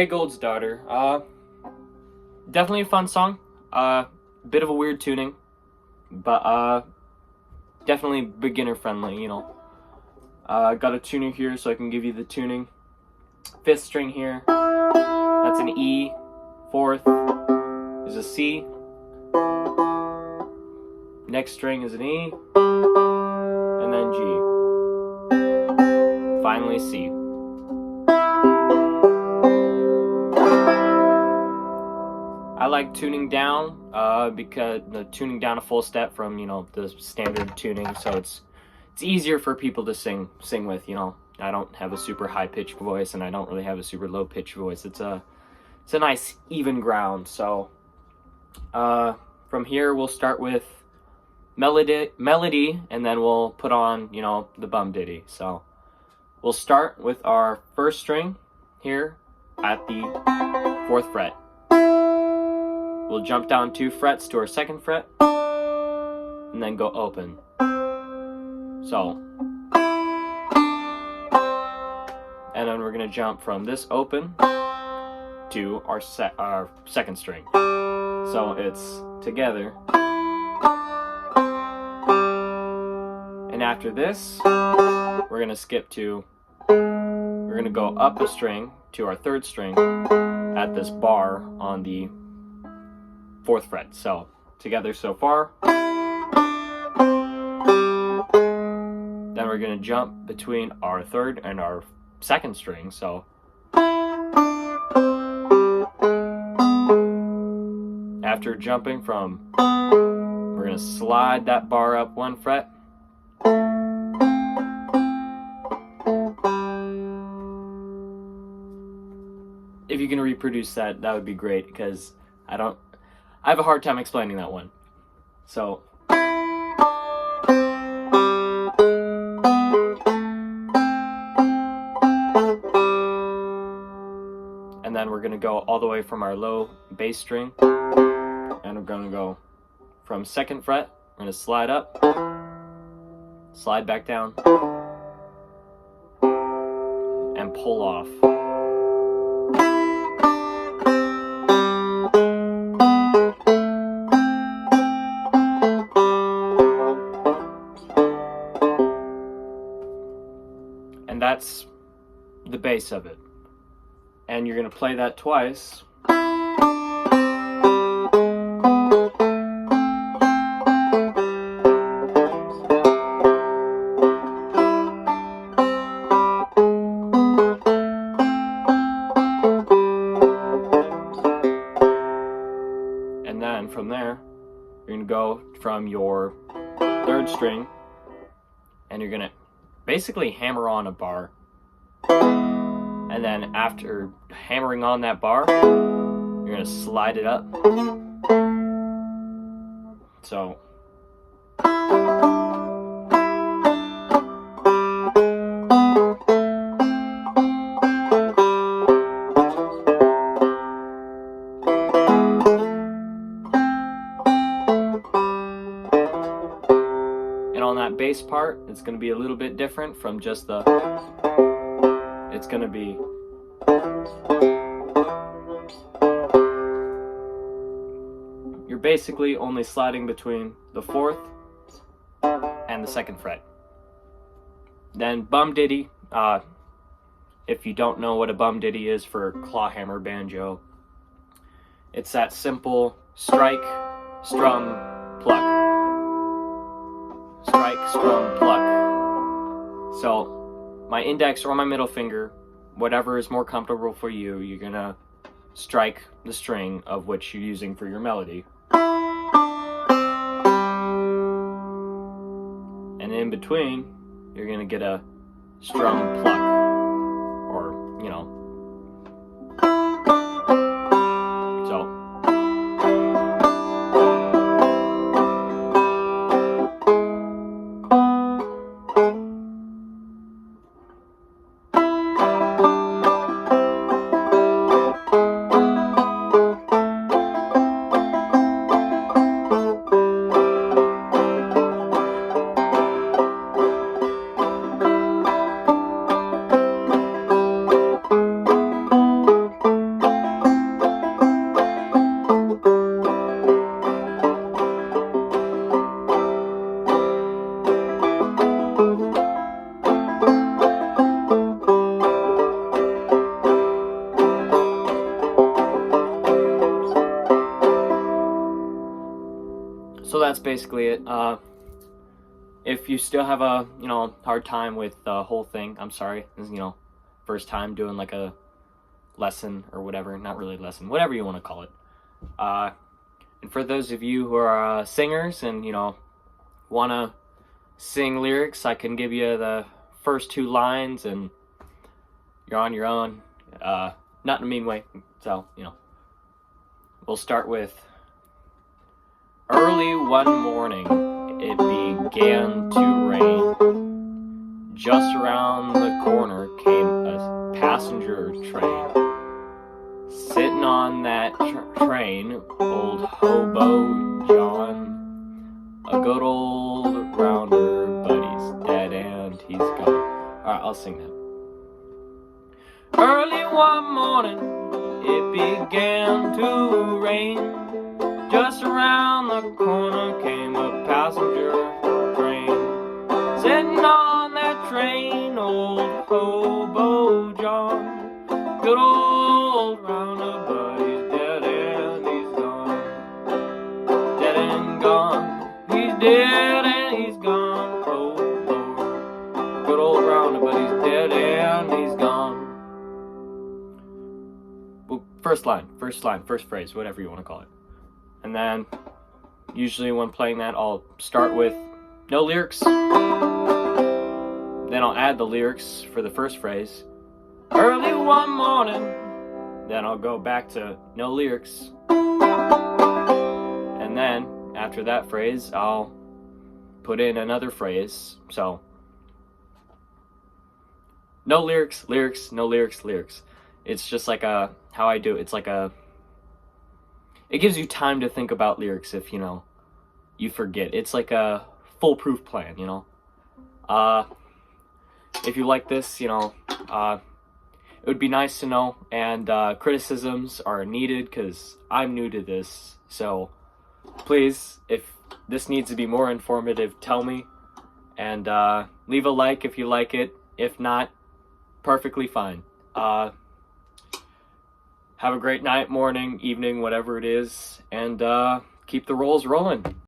Gould's Daughter. Definitely a fun song. Bit of a weird tuning, but definitely beginner friendly, you know. Got a tuner here so I can give you the tuning. 5th string here, that's an E. 4th is a C. Next string is an E, and then G. Finally C. I like tuning down because tuning down a full step from, you know, the standard tuning, so it's easier for people to sing with, you know. I don't have a super high pitched voice and I don't really have a super low pitched voice. It's a nice even ground. So from here we'll start with melody and then we'll put on, you know, the bum ditty. So we'll start with our 1st string here at the 4th fret. We'll jump down 2 frets to our 2nd fret and then go open. So, and then we're going to jump from this open to our 2nd string. So it's together. And after this, we're going to skip to, we're going to go up a string to our 3rd string at this bar on the 4th fret. So together so far. Then we're going to jump between our 3rd and our 2nd string. So after jumping from, we're going to slide that bar up 1 fret. If you can reproduce that, that would be great, because I have a hard time explaining that one. So and then we're going to go all the way from our low bass string, and we're going to go from 2nd fret, we're going to slide up, slide back down, and pull off. And that's the base of it. And you're going to play that twice. And then from there, you're going to go from your 3rd string, and you're going to basically hammer on a bar. And then after hammering on that bar, you're going to slide it up. So and on that bass part, it's going to be a little bit different from just the, it's going to be, you're basically only sliding between the 4th and the 2nd fret. Then bum ditty, if you don't know what a bum ditty is for clawhammer banjo, it's that simple strike, strum, pluck. Strike, strum, pluck. So my index or my middle finger, whatever is more comfortable for you, you're gonna strike the string of which you're using for your melody. And in between, you're gonna get a strum pluck, or, you know. So. So that's basically it. If you still have a, hard time with the whole thing, I'm sorry. This is, first time doing like a lesson or whatever. Not really a lesson, whatever you want to call it. And for those of you who are singers and, want to sing lyrics, I can give you the first 2 lines and you're on your own. Not in a mean way. So, we'll start with, early one morning, it began to rain. Just around the corner came a passenger train. Sitting on that train, old hobo John, a good old rounder, but he's dead and he's gone. Alright, I'll sing that. Early one morning, it began to rain. Just around the corner came a passenger train. Sitting on that train, old hobo John, good old rounder, but he's dead and he's gone. Dead and gone, he's dead and he's gone. Oh Lord, good old rounder, but he's dead and he's gone. Well, first phrase, whatever you want to call it. And then, usually when playing that, I'll start with no lyrics. Then I'll add the lyrics for the first phrase. Early one morning. Then I'll go back to no lyrics. And then, after that phrase, I'll put in another phrase. So, no lyrics, no lyrics. It's just like how I do it. It's like it gives you time to think about lyrics if, you forget. It's like a foolproof plan, If you like this, it would be nice to know. And criticisms are needed because I'm new to this. So please, if this needs to be more informative, tell me. And leave a like if you like it. If not, perfectly fine. Have a great night, morning, evening, whatever it is, and keep the rolls rolling.